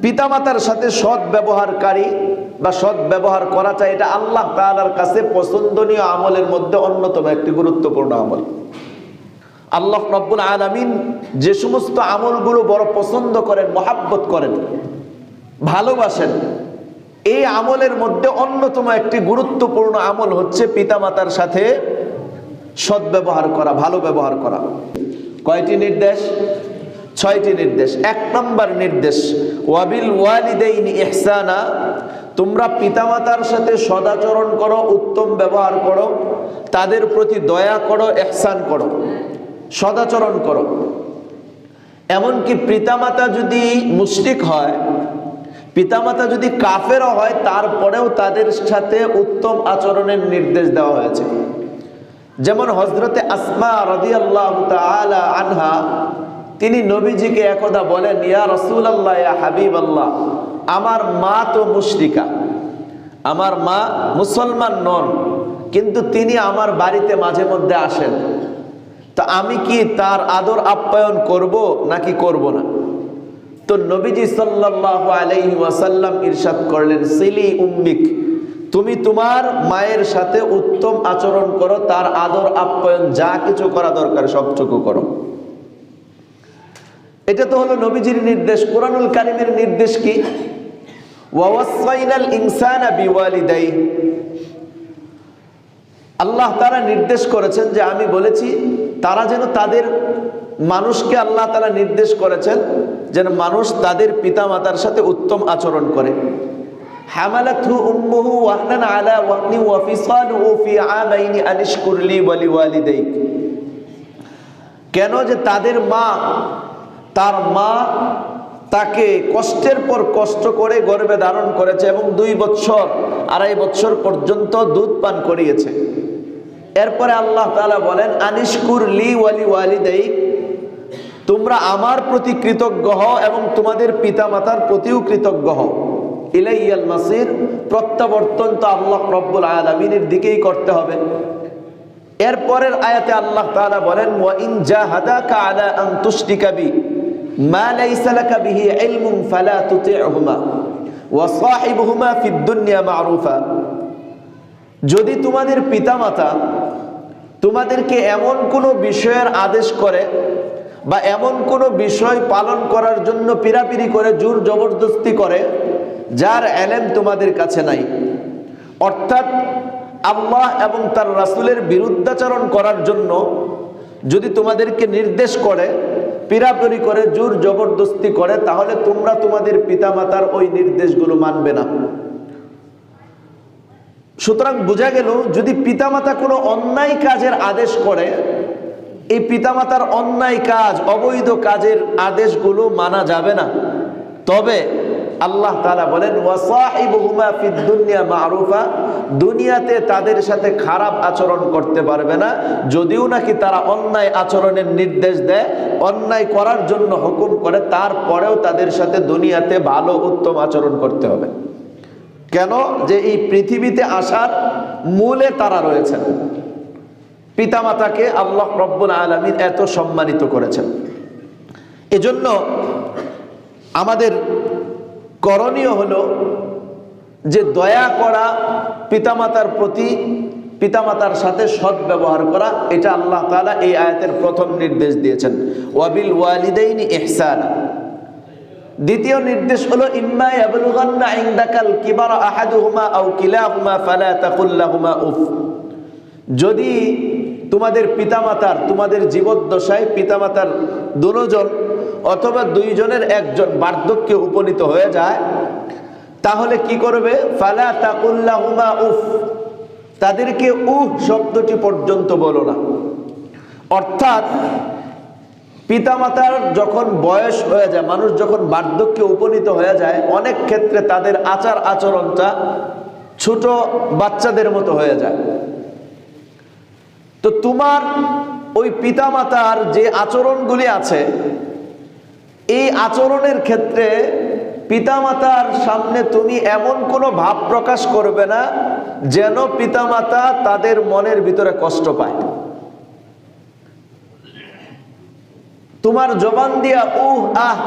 পিতামাতার সাথে সৎ ব্যবহারকারী বা সৎ ব্যবহার করাটা এটা আল্লাহ তাআলার কাছে পছন্দনীয় আমলের মধ্যে অন্যতম একটি গুরুত্বপূর্ণ আমল। আল্লাহ রাব্বুল আলামিন যে সমস্ত আমলগুলো বড় পছন্দ করেন, মহাব্বত করেন, ভালোবাসেন, এই আমলের মধ্যে অন্যতম একটি গুরুত্বপূর্ণ আমল হচ্ছে পিতামাতার সাথে সৎ ব্যবহার করা, ভালো ব্যবহার করা। কয়টি নির্দেশ? 6টি নির্দেশ। 1 নম্বর নির্দেশ, ওয়াবিল ওয়ালিদাইনি ইহসানা, তোমরা পিতামাতার সাথে সদাচরণ করো, উত্তম ব্যবহার করো, তাদের প্রতি দয়া করো, ইহসান করো, সদাচরণ করো। এমনকি পিতামাতা যদি মুশরিক হয়, পিতামাতা যদি কাফেরও হয়, তারপরেও তাদের সাথে উত্তম আচরণের নির্দেশ দেওয়া হয়েছে। যেমন হযরতে আসমা রাদিয়াল্লাহু তাআলা আনহা, তিনি নবীজিকে একদা বলেন, ইয়া রাসূলুল্লাহ, ইয়া হাবিবাল্লাহ, আমার মা তো মুশরিকা, আমার মা মুসলমান নন, কিন্তু তিনি আমার বাড়িতে মাঝে মধ্যে আসেন, তা আমি কি তার আদর আপ্যায়ন করব নাকি করব না? তো নবীজি সাল্লাল্লাহু আলাইহি ওয়াসাল্লাম ইরশাদ করলেন, সিলি উম্মিক, তুমি তোমার মায়ের সাথে উত্তম আচরণ করো, তার আদর আপ্যায়ন যা কিছু করা দরকার সবটুকু করো। এটা তো হলো নবীজির নির্দেশ। কুরআনুল কারীমের নির্দেশ কি? ওয়াওয়াসাইনাল ইনসানা বিওয়ালিদাইহি, আল্লাহ তাআলা নির্দেশ করেছেন যে আমি বলেছি তারা যেন তাদের মানুষকে, আল্লাহ তাআলা নির্দেশ করেছেন যেন মানুষ তাদের পিতামাতার সাথে উত্তম আচরণ করে। হামালাতহু উম্মুহু ওয়াহনান আলা ওয়াহনি ওয়া ফিসালুহু ফি আমাইনি আনিশকুর লি ওয়া লিওয়ালিদাইক, কেন যে তাদের মা, তার মা তাকে কষ্টের পর কষ্ট করে গর্ভে ধারণ করেছে এবং 2 বছর 2.5 বছর পর্যন্ত দুধ পান করিয়েছে। এরপরে আল্লাহ তাআলা বলেন, আনিশকুর লি ওয়া লিওয়ালিদাইক, তোমরা আমার প্রতি কৃতজ্ঞ হও এবং তোমাদের পিতামাতার প্রতিও কৃতজ্ঞ হও। ইলাইয়াল মাসির, প্রত্যাবর্তন তো আল্লাহ রাব্বুল আলামিনের দিকেই করতে হবে। এরপরের আয়াতে আল্লাহ তাআলা বলেন, ওয়া ইন জাহাদাকা আলা আন তুশরিকা বি মা লাইসা লাকা বিহি ইলমুন ফালা তুতি'হুমা ওয়া সাহিবহুমা ফিদ দুনিয়া মা'রুফা, যদি তোমাদের পিতামাতা তোমাদেরকে এমন কোনো বিষয়ের আদেশ করে বা এমন কোনো বিষয় পালন করার জন্য পিরাপিরি করে, জোর জবরদস্তি করে, যার ইলম তোমাদের কাছে নাই, অর্থাৎ আল্লাহ এবং তার রাসূলের বিরুদ্ধাচরণ করার জন্য যদি তোমাদেরকে নির্দেশ করে, পিরাপিরি করে, জোর জবরদস্তি করে, তাহলে তোমরা তোমাদের পিতামাতার ওই নির্দেশগুলো মানবে না। সুতরাং বোঝা গেল, যদি পিতামাতা কোনো অন্যায় কাজের আদেশ করে, এই পিতামাতার অন্যায় কাজ, অবৈধ কাজের আদেশগুলো মানা যাবে না। তবে আল্লাহ তাআলা বলেন, ওয়াসাহিবুহুমা ফিদ দুনিয়া মা'রুফা, দুনিয়াতে তাদের সাথে খারাপ আচরণ করতে পারবে না, যদিও নাকি তারা অন্যায় আচরণের নির্দেশ দেয়, অন্যায় করার জন্য হুকুম করে, তারপরেও তাদের সাথে দুনিয়াতে ভালো উত্তম আচরণ করতে হবে। কেন? যে এই পৃথিবীতে আসার মূলে তারা রয়েছেন। পিতামাতাকে আল্লাহ রাব্বুল আলামিন এত সম্মানিত করেছেন। এজন্য আমাদের করণীয় হলো যে দয়া করা, পিতামাতার প্রতি, পিতামাতার সাথে সৎ ব্যবহার করা। এটা আল্লাহ তাআলা এই আয়াতের প্রথম নির্দেশ দিয়েছেন, ওয়াবিল ওয়ালিদাইনি ইহসানা। দ্বিতীয় নির্দেশ হলো, ইম্মা ইয়াবলুগান্না ইনদাকাল কিবারা আহাদুহুমা আও কিলাহুমা ফালা তাকুল লাহুমা উফ, যদি তোমাদের পিতামাতার, তোমাদের জীবদ্দশায় পিতামাতার দুজন অথবা 2 জনের একজন বার্ধক্যে উপনীত হয়ে যায়, তাহলে কি করবে? ফালা তাকুল লাহুমা উফ, তাদেরকে উফ শব্দটি পর্যন্ত বলো না। অর্থাৎ পিতামাতার যখন বয়স হয়ে যায়, মানুষ যখন বার্ধক্যে উপনীত হয়ে যায়, অনেক ক্ষেত্রে তাদের আচার আচরণটা ছোট বাচ্চাদের মতো হয়ে যায়। তো তোমার ওই পিতামাতার যে আচরণগুলি আছে, এই আচরণের ক্ষেত্রে পিতামাতার সামনে তুমি এমন কোনো ভাব প্রকাশ করবে না যেন পিতামাতা তাদের মনের ভিতরে কষ্ট পায়। তোমার জবান দিয়া উহ আহ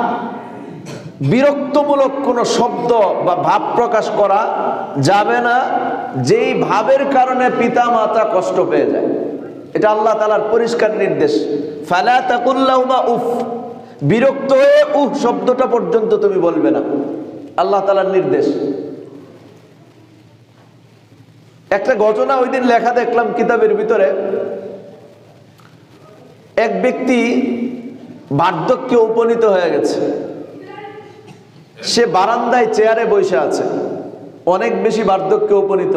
বিরক্তমূলক কোনো শব্দ বা ভাব প্রকাশ করা যাবে না যেই ভাবের কারণে পিতা মাতা কষ্ট পেয়ে যায়। এটা আল্লাহ তাআলার পরিষ্কার নির্দেশ। ফালা তাকুল লাহুমা উফ, বিরক্ত হয়ে উফ শব্দটা পর্যন্ত তুমি বলবে না, আল্লাহ তাআলার নির্দেশ। একটা ঘটনা ওই দিন লেখা দেখলাম কিতাবের ভিতরে, এক ব্যক্তি বার্ধক্যে উপনীত হয়ে গেছে, সে বারান্দায় চেয়ারে বসে আছে, অনেক বেশি বার্ধক্যে উপনীত।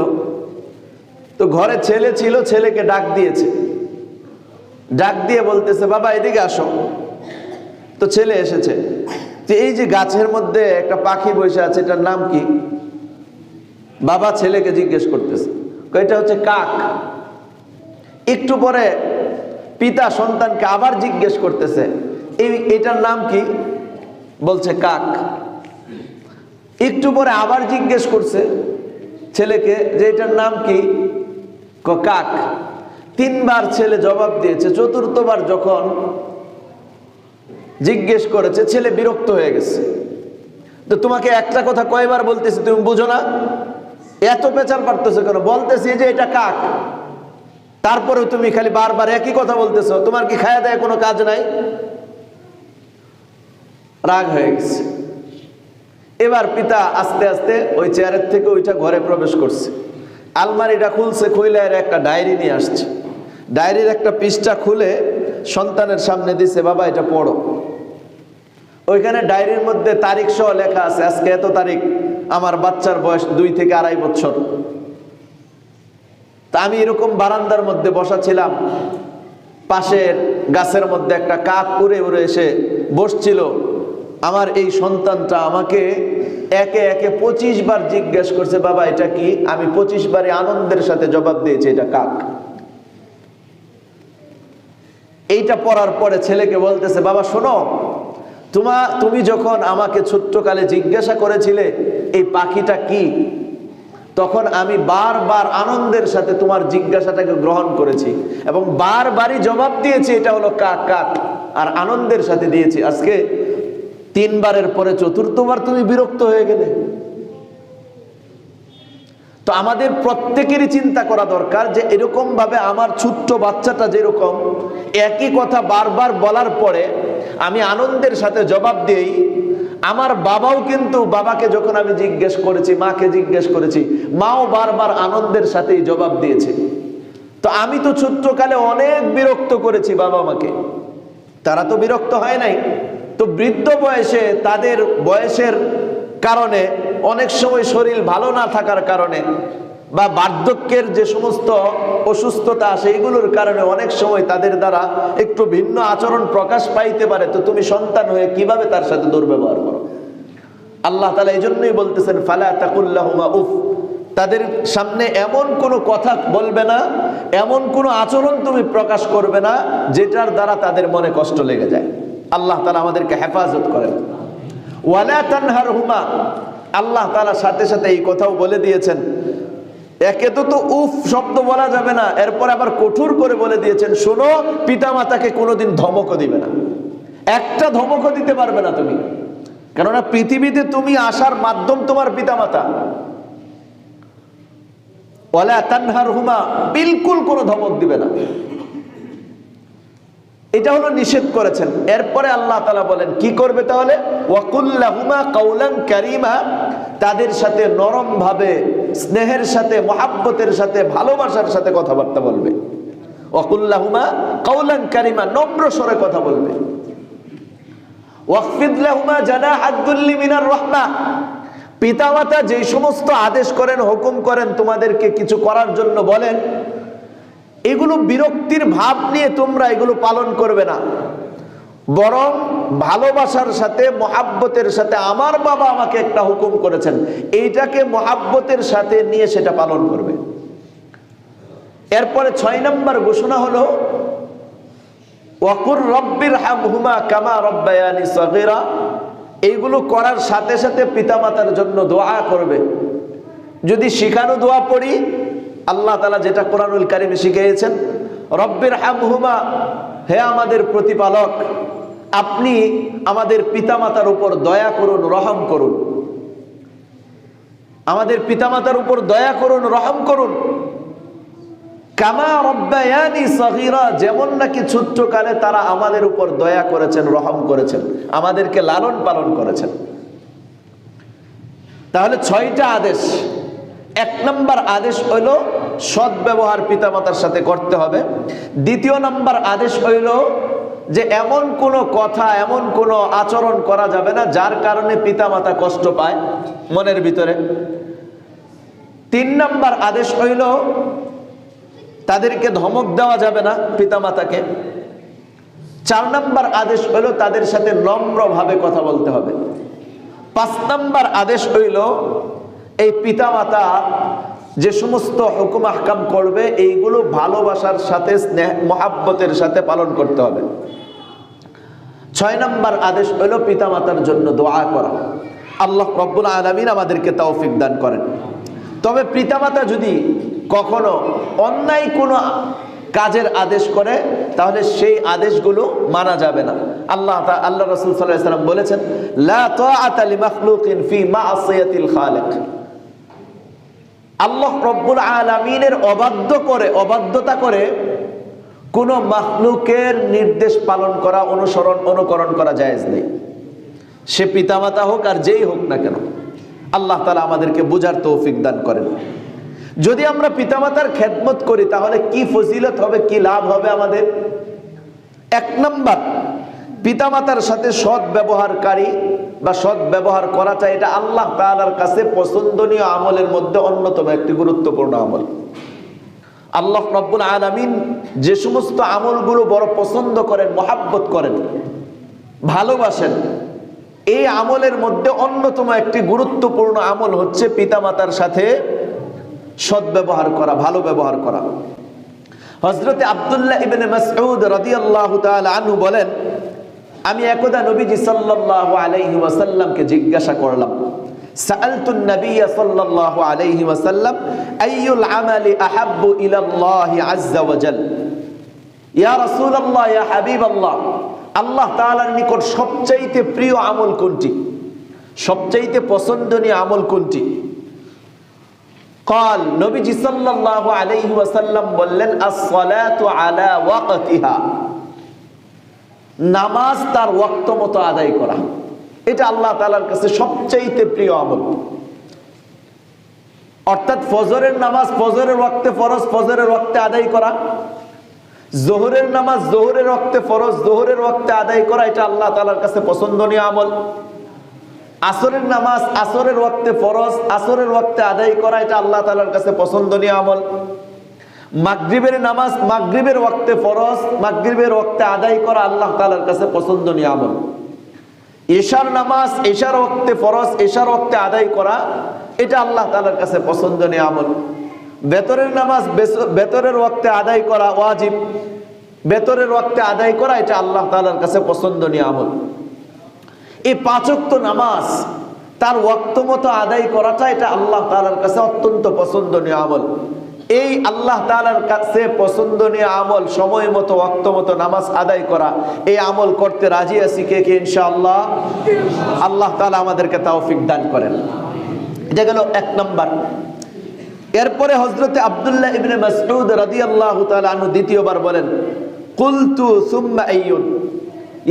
তো ঘরে ছেলে ছিল, ছেলেকে ডাক দিয়েছে, ডাক দিয়ে বলতেছে বাবা এদিকে আসো। তো ছেলে এসেছে, যে এই যে গাছের মধ্যে একটা পাখি বসে আছে এটার নাম কি? বাবা ছেলেকে জিজ্ঞেস করতেছে, এটা হচ্ছে কাক। একটু পরে পিতা সন্তানকে আবার জিজ্ঞেস করতেছে, এটার নাম কি? বলছে কাক। একটু পরে আবার জিজ্ঞেস করছে ছেলেকে যে এটার নাম কি? কাক। তিনবার ছেলে জবাব দিয়েছে। চতুর্থবার যখন জিজ্ঞেস করেছে ছেলে বিরক্ত হয়ে গেছে। তো তোমাকে একটা কথা কয়বার বলতেছি তুমি বুঝো না? এত পেঁচাল পারতেছো কেন? বলতেছি যে এটা কাক, তারপরেও তুমি খালি বারবার একই কথা বলতেছো। তোমার কি খায়া দেয় কোনো কাজ নাই? রাগ হয়ে গেছে। এবার পিতা আস্তে আস্তে ওই চেয়ারের থেকে ওইটা ঘরে প্রবেশ করছে, আলমারিটা খুলছে, খুলে একটা ডায়েরি নিয়ে আসছে। ডায়েরির একটা পৃষ্ঠা খুলে সন্তানের সামনে দিছে, বাবা এটা পড়ো। ওইখানে ডায়েরির মধ্যে তারিখ সহ লেখা আছে, আজকে এত তারিখ, আমার বাচ্চার বয়স 2 থেকে 2.5 বছর। তা আমি এরকম বারান্দার মধ্যে বসা ছিলাম, পাশের গাছের মধ্যে একটা কাক উড়ে উড়ে এসে বসছিল। আমার এই সন্তানটা আমাকে একে একে 25 বার জিজ্ঞেস করছে বাবা এটা কি? আমি 25 বারে আনন্দের সাথে জবাব দিয়েছি এটা কাক। এইটা পড়ার পরে ছেলেকে বলতেছে, বাবা শোনো, তুমি যখন আমাকে ছোট্টকালে জিজ্ঞাসা করেছিলে এই পাখিটা কি, তখন আমি বারবার আনন্দের সাথে তোমার জিজ্ঞাসাটাকে গ্রহণ করেছি এবং বারবারই জবাব দিয়েছি এটা হলো কাক কাক, আর আনন্দের সাথে দিয়েছি। আজকে 3 বারের পরে চতুর্থবার তুমি বিরক্ত হয়ে গেলে। তো আমাদের প্রত্যেকেরই চিন্তা করা দরকার যে এরকম ভাবে আমার ছোট্ট বাচ্চাটা যেরকম একই কথা বারবার বলার পরে আমি আনন্দের সাথে জবাব দেই, আমার বাবাও কিন্তু, বাবাকে যখন আমি জিজ্ঞেস করেছি, মাকে জিজ্ঞেস করেছি, মাও বারবার আনন্দের সাথেই জবাব দিয়েছে। তো আমি তো ছোট্টকালে অনেক বিরক্ত করেছি বাবা মাকে, তারা তো বিরক্ত হয় নাই। তো বৃদ্ধ বয়সে তাদের বয়সের কারণে, অনেক সময় শরীর ভালো না থাকার কারণে বা বার্ধক্যের যে সমস্ত অসুস্থতা আসে এগুলোর কারণে অনেক সময় তাদের দ্বারা একটু ভিন্ন আচরণ প্রকাশ পাইতে পারে। তো তুমি সন্তান হয়ে কিভাবে তার সাথে দুর্ব্যবহার করো? আল্লাহ তাআলা এই জন্যই বলতেছেন ফালা তাকুল লাহুমা উফ, তাদের সামনে এমন কোনো কথা বলবে না, এমন কোনো আচরণ তুমি প্রকাশ করবে না যেটার দ্বারা তাদের মনে কষ্ট লেগে যায়। আল্লাহ তাআলা আমাদেরকে হেফাজত করেন। ওয়ালা তানহারহুমা, আল্লাহ তাআলা সাথে সাথে এই কথাও বলে দিয়েছেন, একে তো উফ শব্দ বলা যাবে না, এরপর আবার কঠোর করে বলে দিয়েছেন শোনো, পিতামাতাকে কোনোদিন ধমকও দিবে না, একটা ধমকও দিতে পারবে না তুমি, কেননা পৃথিবীতে তুমি আসার মাধ্যম তোমার পিতামাতা। ওয়ালা তানহারহুমা, বিলকুল কোনো ধমক দিবে না, এটা হলো নিষেধ করেছেন। এরপরে আল্লাহ তাআলা বলেন কি করবে তাহলে? ওয়াকুল লাহুমা কাওলান কারীমা, তাদের সাথে নরম ভাবে, স্নেহের সাথে, মহাব্বতের সাথে, ভালোবাসার সাথে কথাবার্তা বলবে। ওয়াকুল লাহুমা কাওলান কারীমা, নম্র স্বরে কথা বলবে। ওয়াখফিদ লাহুমা জানাহাদ দুল্লি মিনার রাহমাহ, পিতামাতা যে সমস্ত আদেশ করেন, হুকুম করেন, তোমাদেরকে কিছু করার জন্য বলেন, এগুলো বিরক্তির ভাব নিয়ে তোমরা এগুলো পালন করবে না, বরং ভালোবাসার সাথে, মহাব্বতের সাথে, আমার বাবা আমাকে একটা হুকুম করেছেন, এইটাকে মহাব্বতের সাথে নিয়ে সেটা পালন করবে। এরপরে 6 নম্বর ঘোষণা হলো ওয়াকুর রব্বিরহামহুমা কামা রব্বায়ানি সগীরা, এইগুলো করার সাথে সাথে পিতামাতার জন্য দোয়া করবে। যদি শিখানো দোয়া পড়ি, আল্লাহ তাআলা যেটা কোরআনুল কারীমে শিখিয়েছেন, রব্বিরহামহুমা, হে আমাদের প্রতিপালক, আপনি আমাদের পিতামাতার উপর দয়া করুন, রহম করুন। আমাদের পিতামাতার উপর দয়া করুন, রহম করুন। কামা রব্বায়ানি সগীরা, যেমন নাকি ছোট্টকালে তারা আমাদের উপর দয়া করেছেন, রহম করেছেন, আমাদেরকে লালন পালন করেছেন। তাহলে 6টা আদেশ। 1 নম্বর আদেশ হইল সৎ ব্যবহার পিতামাতার সাথে করতে হবে। 2 নম্বর আদেশ হইল যে এমন কোনো কথা, এমন কোনো আচরণ করা যাবে না যার কারণে পিতামাতা কষ্ট পায় মনের ভিতরে। 3 নম্বর আদেশ হইল তাদেরকে ধমক দেওয়া যাবে না পিতামাতাকে। 4 নম্বর আদেশ হইল তাদের সাথে নম্রভাবে কথা বলতে হবে। 5 নম্বর আদেশ হইল এই পিতামাতা যে সমস্ত হুকুম আহকাম করবে এইগুলো ভালোবাসার সাথে, স্নেহ মহাব্বতের সাথে পালন করতে হবে। 6 নম্বর আদেশ হইল পিতামাতার জন্য দোয়া করা। আল্লাহ রব্বুল আলামিন আমাদেরকে তৌফিক দান করেন। তবে পিতামাতা যদি কখনো অন্যায় কোনো কাজের আদেশ করে তাহলে সেই আদেশগুলো মানা যাবে না। আল্লাহ রাসূল সাল্লাল্লাহু আলাইহি ওয়াসাল্লাম বলেছেন, লা তাআতা লিমাখলুকিন ফি মা'সিয়াতিল খালিক। আল্লাহ রব্বুল আলামিনের অবাধ্যতা করে কোন মাখলুকের নির্দেশ পালন করা, অনুকরণ করা জায়েজ নেই। সে পিতামাতা হোক আর যেই হোক না কেন। আল্লাহ তাআলা আমাদেরকে বুঝার তৌফিক দান করেন। যদি আমরা পিতামাতার খেদমত করি তাহলে কি ফজিলত হবে, কি লাভ হবে আমাদের? 1 নম্বর, পিতামাতার সাথে সৎ ব্যবহারকারী বা সৎ ব্যবহার করাটা এটা আল্লাহ তাআলার কাছে পছন্দনীয় আমলের মধ্যে অন্যতম একটি গুরুত্বপূর্ণ আমল। আল্লাহ রাব্বুল আলামিন যে সমস্ত আমলগুলো বড় পছন্দ করেন, মহাব্বত করেন, ভালোবাসেন, এই আমলের মধ্যে অন্যতম একটি গুরুত্বপূর্ণ আমল হচ্ছে পিতামাতার সাথে সৎ ব্যবহার করা, ভালো ব্যবহার করা। হযরতে আব্দুল্লাহ ইবনে মাসউদ রাদিয়াল্লাহু তাআলা আনহু বলেন, আমি একদা নবীজি সাল্লাল্লাহু আলাইহি ওয়াসাল্লামকে জিজ্ঞাসা করলাম, সাআলতুন নাবিয়্য সাল্লাল্লাহু আলাইহি ওয়াসাল্লাম আইয়ুল আমালি আহাব্বু ইলাল্লাহি আযজা ওয়া জাল। ইয়া রাসূলুল্লাহ, ইয়া হাবিবাল্লাহ, আল্লাহ তাআলার নিকট সবচাইতে প্রিয় আমল কোনটি, সবচাইতে পছন্দনীয় আমল কোনটি? قال নবীজি সাল্লাল্লাহু আলাইহি ওয়াসাল্লাম বললেন, আস-সালাতু আলা ওয়াক্তিহা, নামাজ তার ওয়াক্ত মতো আদায় করা। এটা আল্লাহ তাআলার কাছে সবচাইতে প্রিয় আমল। অর্থাৎ ফজরের নামাজ ফজরের ওয়াক্তে ফরজ, ফজরের ওয়াক্তে আদায় করা। যোহরের নামাজ যোহরের ওয়াক্তে ফরজ, যোহরের ওয়াক্তে আদায় করা, এটা আল্লাহ তাআলার কাছে পছন্দনীয় আমল। আসরের নামাজ আসরের ওয়াক্তে ফরজ, আসরের ওয়াক্তে আদায় করা, এটা আল্লাহ তাআলার কাছে পছন্দনীয় আমল। মাগরিবের নামাজ মাগরিবের ওয়াক্তে ফরজ, মাগরিবের ওয়াক্তে আদায় করা আল্লাহ তাআলার কাছে পছন্দনীয় আমল। ইশার নামাজ ইশার ওয়াক্তে ফরজ, ইশার ওয়াক্তে আদায় করা, এটা আল্লাহ তাআলার কাছে পছন্দনীয় আমল। বেতরের নামাজ বেতরের ওয়াক্তে আদায় করা ওয়াজিব, বেতরের ওয়াক্তে আদায় করা, এটা আল্লাহ তাআলার কাছে পছন্দনীয় আমল। এই 5 ওয়াক্ত নামাজ তার ওয়াক্ত মতো আদায় করাটা এটা আল্লাহ তাআলার কাছে অত্যন্ত পছন্দনীয় আমল। এই আল্লাহ তাআলার কাছে পছন্দনীয় আমল, সময় মতো ওয়াক্ত মতো নামাজ আদায় করা, এই আমল করতে রাজি আছি কে কে? ইনশাআল্লাহ। আল্লাহ তাআলা আমাদেরকে তৌফিক দান করেন। এটা গেল 1 নম্বর। এরপরে হযরতে আব্দুল্লাহ ইবনে মাসউদ রাদিয়াল্লাহু তাআলা আনহু দ্বিতীয়বার বলেন, কুলতু সুম্মা আইয়ুন,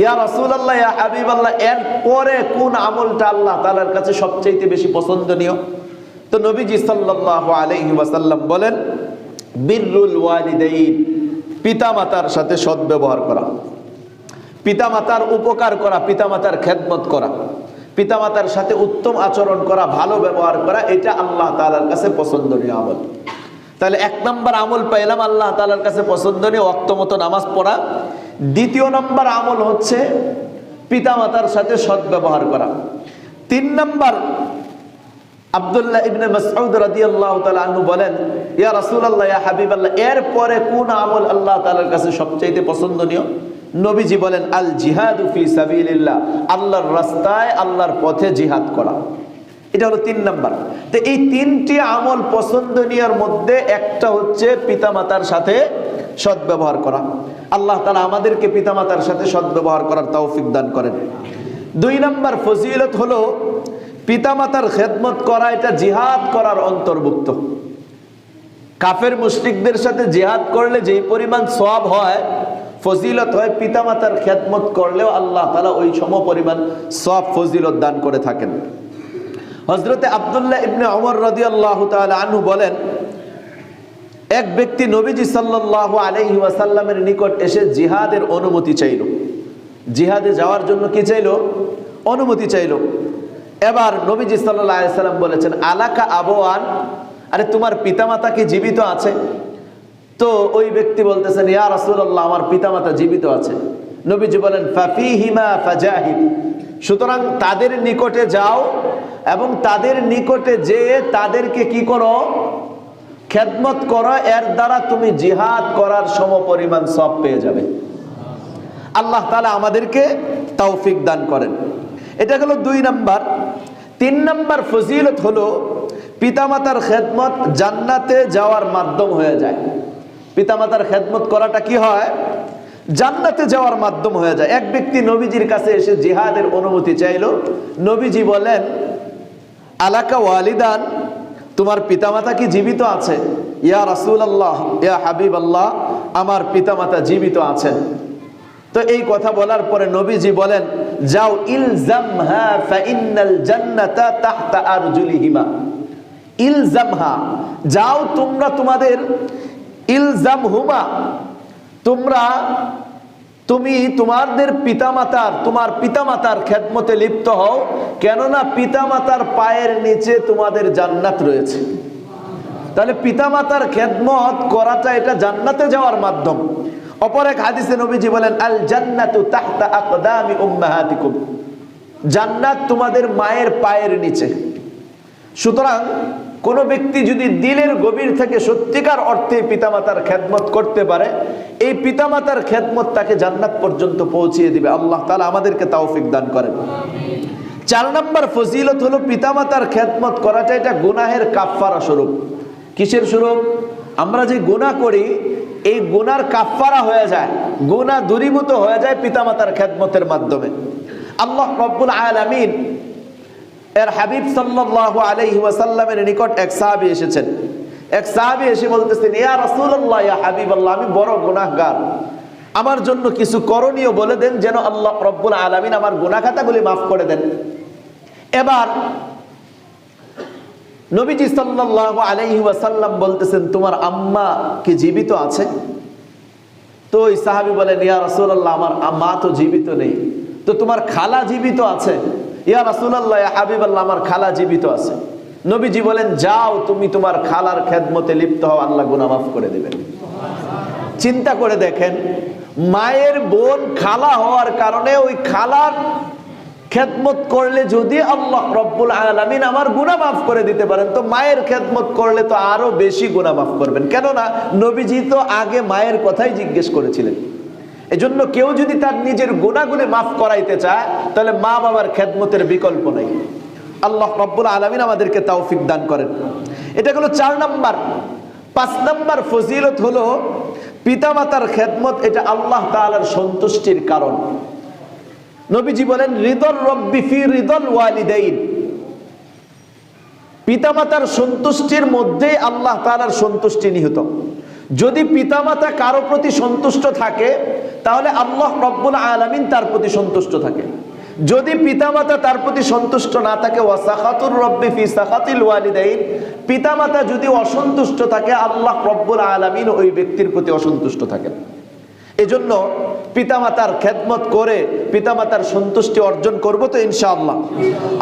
ইয়া রাসূলুল্লাহ, ইয়া হাবিবাল্লাহ, এরপরে কোন আমলটা আল্লাহ তাআলার কাছে সবচেয়ে বেশি পছন্দনীয়? তো নবীজি সাল্লাল্লাহু আলাইহি ওয়াসাল্লাম বলেন, বিররুল ওয়ালিদাইন, পিতামাতার সাথে সৎ ব্যবহার করা, পিতামাতার উপকার করা, পিতামাতার খেদমত করা, পিতামাতার সাথে উত্তম আচরণ করা, ভালো ব্যবহার করা, এটা আল্লাহ তাআলার কাছে পছন্দনীয় আমল। তাহলে 1 নম্বর আমল পাইলাম আল্লাহ তাআলার কাছে পছন্দনীয় ওয়াক্ত মতো নামাজ পড়া। 2 নম্বর আমল হচ্ছে পিতামাতার সাথে সৎ ব্যবহার করা। 3 নম্বর, আব্দুল্লাহ ইবনে মাসউদ রাদিয়াল্লাহু তাআলা আনহু বলেন, ইয়া রাসূলুল্লাহ, ইয়া হাবিবাল্লাহ, এরপরে কোন আমল আল্লাহ তাআলার কাছে সবচেয়ে পছন্দনীয়? নবীজি বলেন, আল জিহাদু ফি সাবিলিল্লাহ, আল্লাহর রাস্তায়, আল্লাহর পথে জিহাদ করা। এটা হলো 3 নম্বর। তো এই 3টি আমল পছন্দনীয়র মধ্যে একটা হচ্ছে পিতামাতার সাথে সদ্ব্যবহার করা। আল্লাহ তাআলা আমাদেরকে পিতামাতার সাথে সদ্ব্যবহার করার তৌফিক দান করেন। 2 নম্বর ফজিলত হলো পিতামাতার খেদমত করা, এটা জিহাদ করার অন্তর্ভুক্ত। কাফের মুশরিকদের সাথে জিহাদ করলে যেই পরিমাণ সওয়াব হয়, ফজিলত হয়, পিতামাতার খেদমত করলেও আল্লাহ তাআলা ওই সম পরিমাণ সওয়াব ফজিলত দান করে থাকেন। হযরতে আব্দুল্লাহ ইবনে ওমর রাদিয়াল্লাহু তাআলা আনহু বলেন, এক ব্যক্তি নবীজি সাল্লাল্লাহু আলাইহি ওয়াসাল্লামের নিকট এসে জিহাদের অনুমতি চাইল। জিহাদে যাওয়ার জন্য কি চাইল? অনুমতি চাইল। এবার নবীজি সাল্লাল্লাহু আলাইহি ওয়াসাল্লাম বলেছেন, আলাকা আবওয়ান, আরে তোমার পিতামাতা কি জীবিত আছে? তো ওই ব্যক্তি বলতেছেন, ইয়া রাসূলুল্লাহ, আমার পিতামাতা জীবিত আছে। নবীজি বলেন, ফাফিহিমা ফাজাহিদ, সুতরাং তাদের নিকটে যাও এবং তাদের নিকটে যেয়ে তাদেরকে কি করো? খেদমত করো, এর দ্বারা তুমি জিহাদ করার সমপরিমাণ সওয়াব পেয়ে যাবে। আল্লাহ তাআলা আমাদেরকে তৌফিক দান করেন। এটা হলো 2 নাম্বার। 3 নাম্বার ফজিলত হলো পিতামাতার খেদমত জান্নাতে যাওয়ার মাধ্যম হয়ে যায়। পিতামাতার খেদমত করাটা কি হয়? জান্নাতে যাওয়ার মাধ্যম হয়ে যায়। এক ব্যক্তি নবীজির কাছে এসে জিহাদের অনুমতি চাইলো। নবীজি বলেন, আলাকা ওয়ালিদান, তোমার পিতামাতা কি জীবিত আছে? ইয়া রাসূলুল্লাহ, ইয়া হাবিবাল্লাহ, আমার পিতামাতা জীবিত আছেন। তো এই কথা বলার পরে নবীজি বলেন, যাও, ইলজামহা ফাইন্নাল জান্নাতা তাহতা আরজুলিহিমা। ইলজামহা, যাও তোমরা তোমাদের, ইলজামহুমা, তুমি তোমাদের পিতামাতার, তোমার পিতামাতার খেদমতে লিপ্ত হও, কেননা পিতামাতার পায়ের নিচে তোমাদের জান্নাত রয়েছে। তাহলে পিতামাতার খেদমত করাটা এটা জান্নাতে যাওয়ার মাধ্যম। অপর এক হাদিসে নবীজি বলেন, আল জান্নাতু তাহতা আকদামি উম্মাহাতিকুম, জান্নাত তোমাদের মায়ের পায়ের নিচে। সুতরাং কোন ব্যক্তি যদি দিলের গভীর থেকে সত্যিকার অর্থে পিতামাতার খেদমত করতে পারে, এই পিতামাতার খেদমত তাকে জান্নাত পর্যন্ত পৌঁছিয়ে দিবে। আল্লাহ তাআলা আমাদেরকে তৌফিক দান করেন। 4 নম্বর ফজিলত হলো পিতামাতার খেদমত করাটা এটা গুনাহের কাফফারা স্বরূপ। কিসের স্বরূপ? আমরা যে গুনাহ করি, এই গুনার কাফফারা হয়ে যায়, গুনাহ দূরীভূত হয়ে যায় পিতামাতার খেদমতের মাধ্যমে। আল্লাহ রাব্বুল আলামিন এর হাবিব সাল্লাল্লাহু আলাইহি ওয়াসাল্লামের নিকট এক সাহাবী এসেছেন। এক সাহাবী এসে বলতেছেন, ইয়া রাসূলুল্লাহ, ইয়া হাবিবাল্লাহ, আমি বড় গুনাহগার, আমার জন্য কিছু করণীয় বলে দেন যেন আল্লাহ রাব্বুল আলামিন আমার গুনাহ খাতাগুলি মাফ করে দেন। এবার নবীজি সাল্লাল্লাহু আলাইহি ওয়াসাল্লাম বলতেছেন, তোমার আম্মা কি জীবিত আছে? তো ওই সাহাবী বলেন, ইয়া রাসূলুল্লাহ, আমার মা তো জীবিত নেই। তো তোমার খালা জীবিত আছে? ইয়া রাসূলুল্লাহ, ইয়া হাবিবাল্লাহ, আমার খালা জীবিত আছে। নবীজি বলেন, যাও তুমি তোমার খালার খেদমতে লিপ্ত হও, আল্লাহ গুনাহ মাফ করে দিবেন। চিন্তা করে দেখেন, মায়ের বোন খালা হওয়ার কারণে ওই খালার খেদমত করলে যদি আল্লাহ রব্বুল আলামিন আমার গুনাহ মাফ করে দিতে পারেন, তো মায়ের খেদমত করলে তো আরো বেশি গুনাহ মাফ করবেন। কেননা নবীজি তো আগে মায়ের কথাই জিজ্ঞেস করেছিলেন। এজন্য কেউ যদি তার নিজের গুনাহগুলি মাফ করাইতে চায়, তাহলে মা বাবার খেদমতের বিকল্প নাই। আল্লাহ রাব্বুল আলামিন আমাদেরকে তৌফিক দান করেন। এটা হলো 4 নাম্বার। 5 নাম্বার ফজিলত হলো পিতামাতার খেদমত, এটা আল্লাহ তাআলার সন্তুষ্টির কারণ। নবীজি বলেন, রিদর রব্বি ফি রিদল ওয়ালিদাইন, পিতামাতার সন্তুষ্টির মধ্যেই আল্লাহ তাআলার সন্তুষ্টি নিহিত। যদি পিতামাতা কারো প্রতি সন্তুষ্ট থাকে, তাহলে আল্লাহ রব্বুল আলামিন তার প্রতি সন্তুষ্ট থাকে। যদি পিতামাতা তার প্রতি সন্তুষ্ট না থাকে, ওয়াসাখাতুর রব্বি ফি সাখাতিল ওয়ালিদাইন, পিতামাতা যদি অসন্তুষ্ট থাকে, আল্লাহ রব্বুল আলামিন ওই ব্যক্তির প্রতি অসন্তুষ্ট থাকেন। এজন্য পিতামাতার খেদমত করে পিতামাতার সন্তুষ্টি অর্জন করব তো ইনশাআল্লাহ।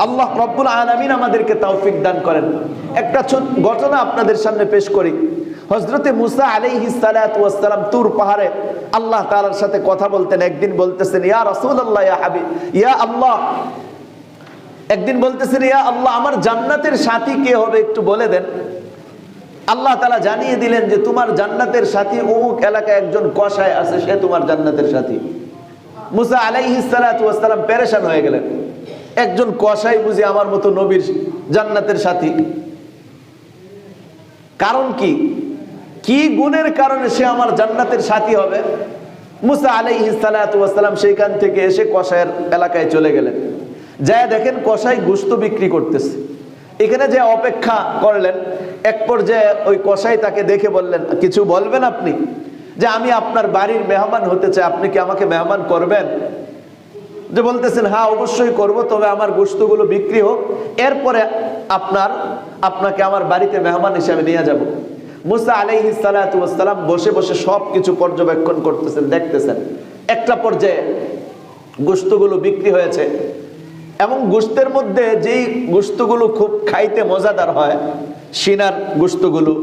আল্লাহ রব্বুল আলামিন আমাদেরকে তৌফিক দান করেন। একটা ঘটনা আপনাদের সামনে পেশ করি। হযরতে মুসা আলাইহিস সালাতু ওয়াস সালাম তুর পাহাড়ে আল্লাহ তাআলার সাথে কথা বলতেন। একদিন বলতেছেন, ইয়া রাসূলুল্লাহ, ইয়া হাবিব, ইয়া আল্লাহ, একদিন বলতেছেন, ইয়া আল্লাহ, আমার জান্নাতের সাথী কে হবে একটু বলে দেন। আল্লাহ তাআলা জানিয়ে দিলেন যে তোমার জান্নাতের সাথী অমুক এলাকায় একজন কসাই আছে, সে তোমার জান্নাতের সাথী। মুসা আলাইহিস সালাতু ওয়াস সালাম পেরেশান হয়ে গেলেন, একজন কসাই বুঝি আমার মতো নবীর জান্নাতের সাথী? কারণ কি? কি গুণের কারণে সে আমার জান্নাতের সাথী হবে? মুসা আলাইহিস সালাতু ওয়াস সালাম সেইখান থেকে এসে কসাইয়ের এলাকায় চলে গেলেন। যায় দেখেন কসাই গোশত বিক্রি করতেছে। এখানে যে অপেক্ষা করলেন, এক পর্যায়ে ওই কসাই তাকে দেখে বললেন, কিছু বলবেন আপনি? যে আমি আপনার বাড়ির মেহমান হতে চাই, আপনি কি আমাকে মেহমান করবেন? যে বলতেছেন, হ্যাঁ অবশ্যই করব, তবে আমার গোশতগুলো বিক্রি হোক, এরপরে আপনাকে আমার বাড়িতে মেহমান হিসেবে নিয়ে যাব। মুসা আলাইহিস সালাতু ওয়াস সালাম বসে বসে সবকিছু পর্যবেক্ষণ করতেছেন, দেখতেছেন। একটা পর্যায়ে গোশতগুলো বিক্রি হয়েছে এবং গোশতের মধ্যে যেই গোশতগুলো খুব খাইতে মজাদার হয়, সিনার গোশতগুলো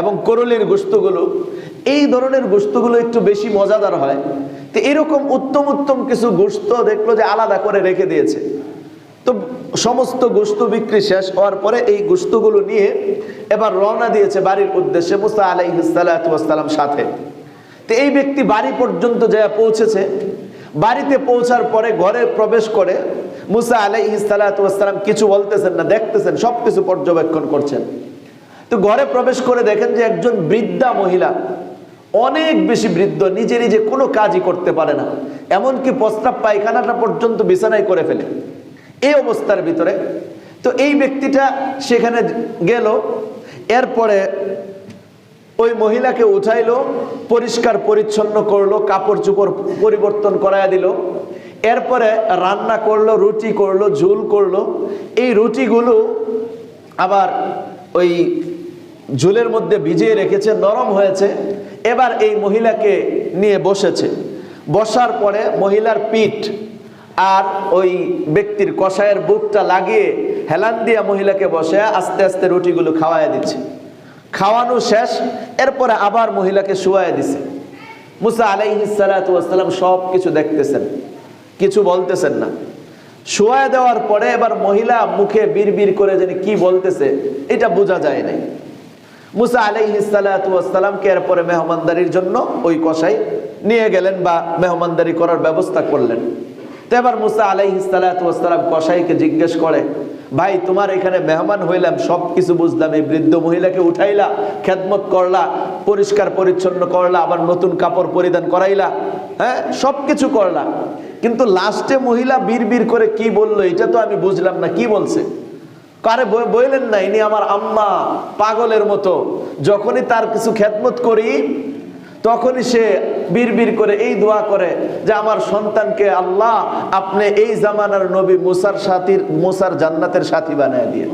এবং করলির গোশতগুলো, এই ধরনের গোশতগুলো একটু বেশি মজাদার হয়। তো এরকম উত্তম উত্তম কিছু গোশত দেখলো যে আলাদা করে রেখে দিয়েছে। তো সমস্ত গোশত বিক্রি শেষ হওয়ার পরে এই গোশতগুলো নিয়ে এবার রওনা দিয়েছে বাড়ির উদ্দেশ্যে মুসা আলাইহিস সালাতু ওয়াস সালাম সাথে। তো এই ব্যক্তি বাড়ি পর্যন্ত যায় পৌঁছেছে। বাড়িতে পৌঁছার পরে ঘরে প্রবেশ করে মুসা আলাইহিস সালাতু ওয়াস সালাম কিছু বলতেছেন না, দেখতেছেন, সবকিছু পর্যবেক্ষণ করছেন। তো ঘরে প্রবেশ করে দেখেন যে একজন বৃদ্ধা মহিলা, অনেক বেশি বৃদ্ধ, নিজে নিজে কোনো কাজই করতে পারে না, এমনকি প্রস্রাব পায়খানাটা পর্যন্ত বিছানায় করে ফেলে, এই অবস্থার ভিতরে। তো এই ব্যক্তিটা সেখানে গেল, এরপরে ওই মহিলাকে উঠাইলো, পরিষ্কার পরিচ্ছন্ন করলো, কাপড় চোপড় পরিবর্তন করায় দিল, এরপরে রান্না করলো, রুটি করলো, ঝোল করলো। এই রুটিগুলো আবার ওই ঝোলের মধ্যে ভিজিয়ে রেখেছে, নরম হয়েছে। এবার এই মহিলাকে নিয়ে বসেছে। বসার পরে মহিলার পিঠ আর ওই ব্যক্তির কসাইয়ের বুকটা লাগিয়ে হেলান দিয়ে মহিলাকে বসে আস্তে আস্তে রুটিগুলো খাওয়ায় দিচ্ছে। খাওয়ানো শেষ, এরপরে আবার মহিলাকে শুয়ায় দিছে। মুসা আলাইহিস সালাতু ওয়াস সালাম সব কিছু দেখতেছেন, কিছু বলতেছেন না। শুয়ায় দেওয়ার পরে এবার মহিলা মুখে বিড়বিড় করে যেন কি বলতেছে এটা বোঝা যায় নাই। মুসা আলাইহিস সালাতু ওয়াস সালামকে এরপরে মেহমানদারির জন্য ওই কসাই নিয়ে গেলেন বা মেহমানদারি করার ব্যবস্থা করলেন। তো এবার মুসা আলাইহিস সালাতু ওয়াস সালাম কসাইকে জিজ্ঞেস করে, ভাই তোমার এখানে মেহমান হইলাম, সব কিছু বুঝলাম, এই বৃদ্ধ মহিলাকে উঠাইলা, খেদমত করলা, পরিষ্কার পরিচ্ছন্ন করলা, আবার নতুন কাপড় পরিধান করাইলা, হ্যাঁ সব কিছু করলা, কিন্তু লাস্টে মহিলা বিড়বিড় করে কি বললো এটা তো আমি বুঝলাম না, কি বলছে? কারে বললেন না, ইনি আমার আম্মা, পাগলের মতো, যখনই তার কিছু খেদমত করি তখনই সে বিড়বিড় করে এই দোয়া করে যে আমার সন্তানকে আল্লাহ আপনি এই জামানার নবী মুসার জান্নাতের সাথী বানায় দিয়ে।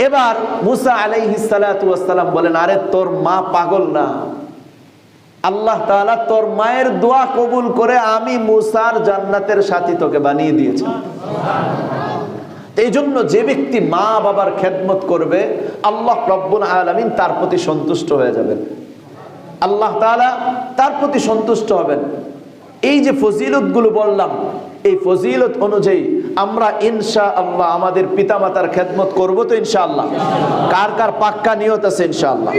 এবার মুসা আলাইহিস সালাতু ওয়াস সালাম বলেন, আরে তোর মা পাগল না, আল্লাহ তাআলা তোর মায়ের দোয়া কবুল করে আমি মুসার জান্নাতের সাথী তোকে বানিয়ে দিয়েছি। এই জন্য যে ব্যক্তি মা বাবার খেদমত করবে আল্লাহ রব্বুল আলামিন তার প্রতি সন্তুষ্ট হয়ে যাবেন, আল্লাহ তাআলা তার প্রতি সন্তুষ্ট হবেন। এই যে ফজিলতগুলো বললাম, এই ফজিলত অনুযায়ী আমরা ইনশাআল্লাহ আমাদের পিতামাতার খেদমত করব তো ইনশাআল্লাহ। কার কার পাক্কা নিয়ত আছে ইনশাআল্লাহ?